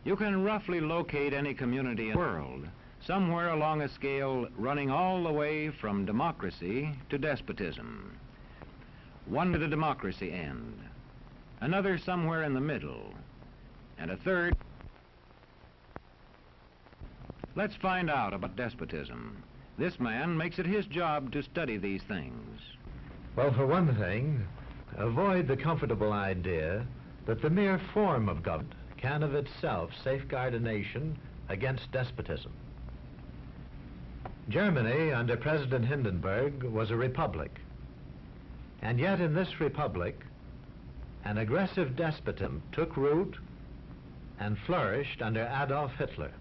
You can roughly locate any community in the world, somewhere along a scale running all the way from democracy to despotism. One to the democracy end, another somewhere in the middle, and a third. Let's find out about despotism. This man makes it his job to study these things. Well, for one thing, avoid the comfortable idea that the mere form of government can of itself safeguard a nation against despotism. Germany, under President Hindenburg, was a republic. And yet in this republic, an aggressive despotism took root and flourished under Adolf Hitler.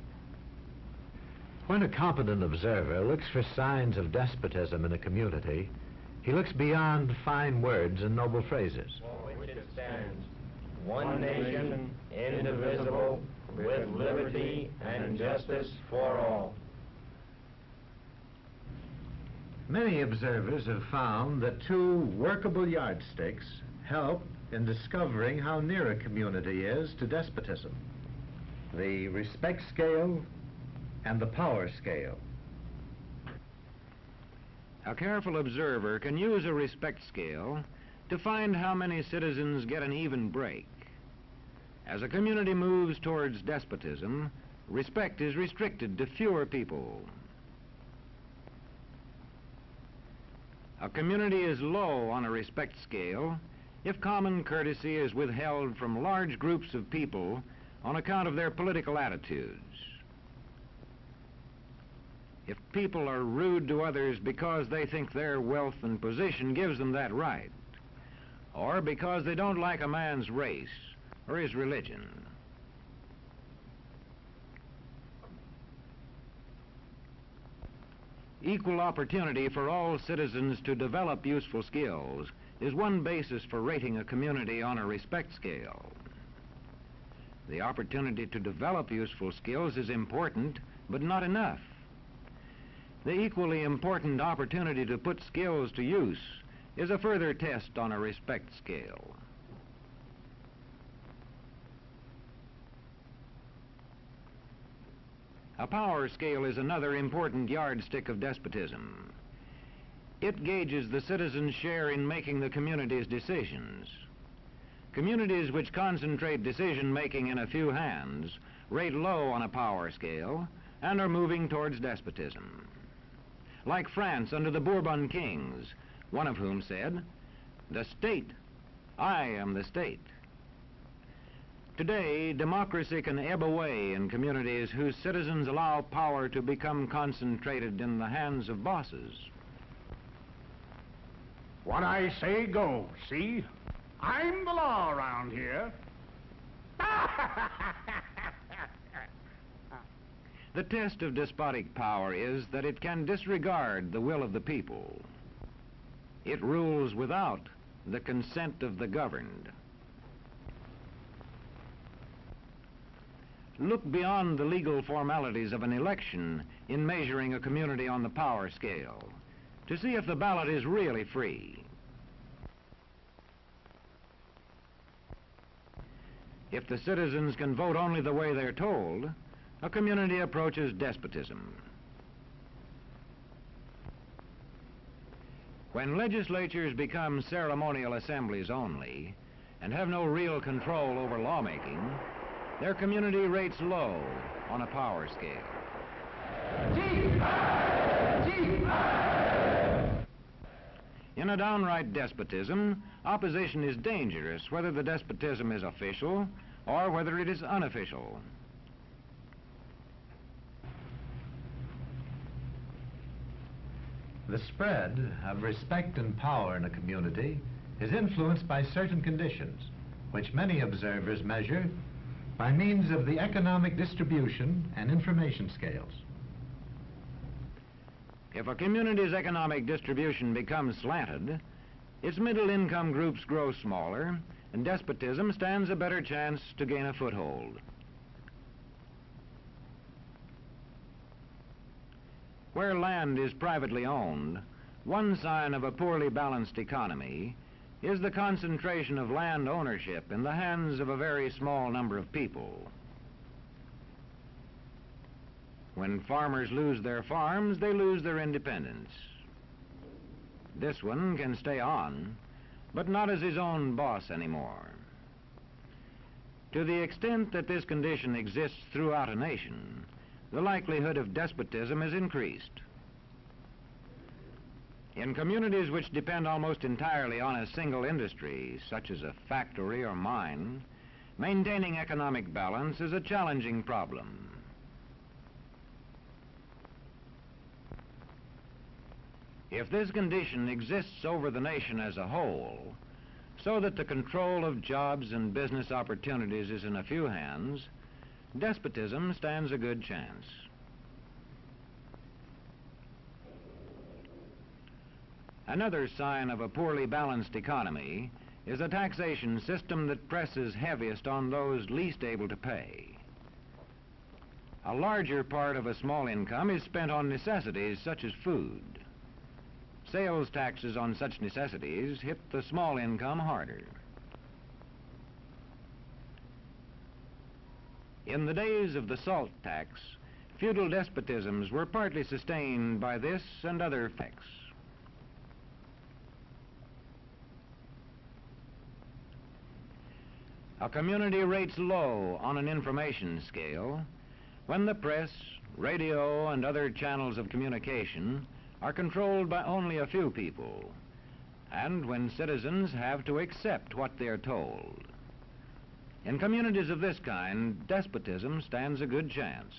When a competent observer looks for signs of despotism in a community, he looks beyond fine words and noble phrases. For which it stands, one nation, indivisible, with liberty and justice for all. Many observers have found that two workable yardsticks help in discovering how near a community is to despotism: the respect scale and the power scale. A careful observer can use a respect scale to find how many citizens get an even break. As a community moves towards despotism, respect is restricted to fewer people. A community is low on a respect scale if common courtesy is withheld from large groups of people on account of their political attitudes. If people are rude to others because they think their wealth and position gives them that right, or because they don't like a man's race or his religion. Equal opportunity for all citizens to develop useful skills is one basis for rating a community on a respect scale. The opportunity to develop useful skills is important, but not enough. The equally important opportunity to put skills to use is a further test on a respect scale. A power scale is another important yardstick of despotism. It gauges the citizens' share in making the community's decisions. Communities which concentrate decision-making in a few hands rate low on a power scale and are moving towards despotism. Like France under the Bourbon kings, one of whom said, "The state, I am the state." Today, democracy can ebb away in communities whose citizens allow power to become concentrated in the hands of bosses. What I say goes, see? I'm the law around here. The test of despotic power is that it can disregard the will of the people. It rules without the consent of the governed. Look beyond the legal formalities of an election in measuring a community on the power scale to see if the ballot is really free. If the citizens can vote only the way they're told, a community approaches despotism. When legislatures become ceremonial assemblies only and have no real control over lawmaking, their community rates low on a power scale. In a downright despotism, opposition is dangerous, whether the despotism is official or whether it is unofficial. The spread of respect and power in a community is influenced by certain conditions, which many observers measure by means of the economic distribution and information scales. If a community's economic distribution becomes slanted, its middle-income groups grow smaller, and despotism stands a better chance to gain a foothold. Where land is privately owned, one sign of a poorly balanced economy is the concentration of land ownership in the hands of a very small number of people. When farmers lose their farms, they lose their independence. This one can stay on, but not as his own boss anymore. To the extent that this condition exists throughout a nation, the likelihood of despotism is increased. In communities which depend almost entirely on a single industry, such as a factory or mine, maintaining economic balance is a challenging problem. If this condition exists over the nation as a whole, so that the control of jobs and business opportunities is in a few hands, despotism stands a good chance. Another sign of a poorly balanced economy is a taxation system that presses heaviest on those least able to pay. A larger part of a small income is spent on necessities such as food. Sales taxes on such necessities hit the small income harder. In the days of the salt tax, feudal despotisms were partly sustained by this and other effects. A community rates low on an information scale when the press, radio, and other channels of communication are controlled by only a few people, and when citizens have to accept what they're told. In communities of this kind, despotism stands a good chance.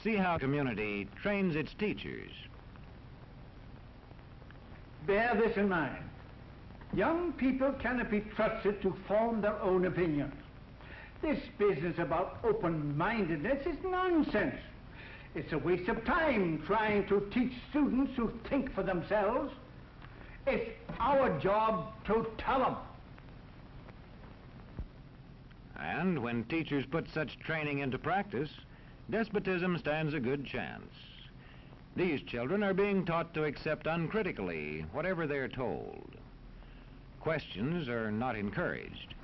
See how a community trains its teachers. Bear this in mind. Young people cannot be trusted to form their own opinions. This business about open-mindedness is nonsense. It's a waste of time trying to teach students who think for themselves. It's our job to tell them. And when teachers put such training into practice, despotism stands a good chance. These children are being taught to accept uncritically whatever they're told. Questions are not encouraged.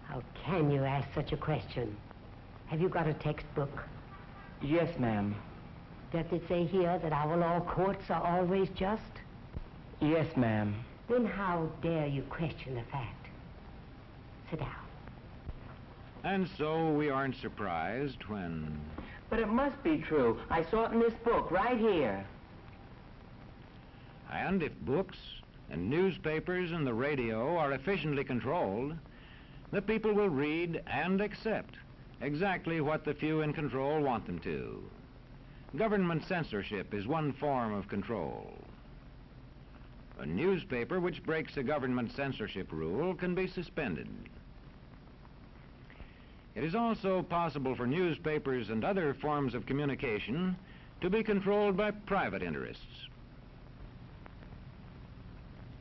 How can you ask such a question? Have you got a textbook? Yes, ma'am. Does it say here that our law courts are always just? Yes, ma'am. Then how dare you question the fact? Sit down. And so we aren't surprised when... But it must be true. I saw it in this book right here. And if books and newspapers and the radio are efficiently controlled, the people will read and accept exactly what the few in control want them to. Government censorship is one form of control. A newspaper which breaks a government censorship rule can be suspended. It is also possible for newspapers and other forms of communication to be controlled by private interests.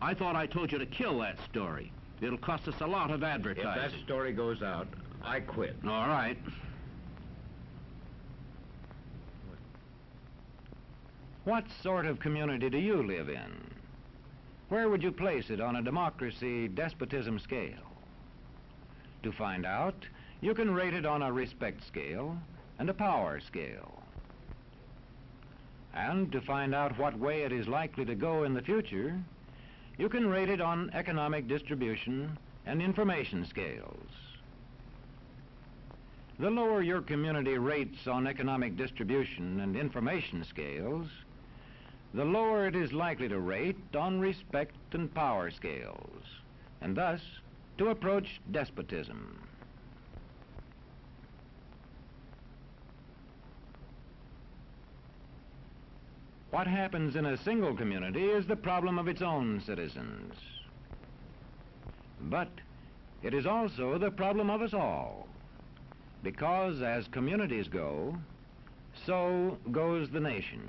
I thought I told you to kill that story. It'll cost us a lot of advertising. If that story goes out, I quit. All right. What sort of community do you live in? Where would you place it on a democracy-despotism scale? To find out, you can rate it on a respect scale and a power scale. And to find out what way it is likely to go in the future, you can rate it on economic distribution and information scales. The lower your community rates on economic distribution and information scales, the lower it is likely to rate on respect and power scales, and thus to approach despotism. What happens in a single community is the problem of its own citizens. But it is also the problem of us all, because as communities go, so goes the nation.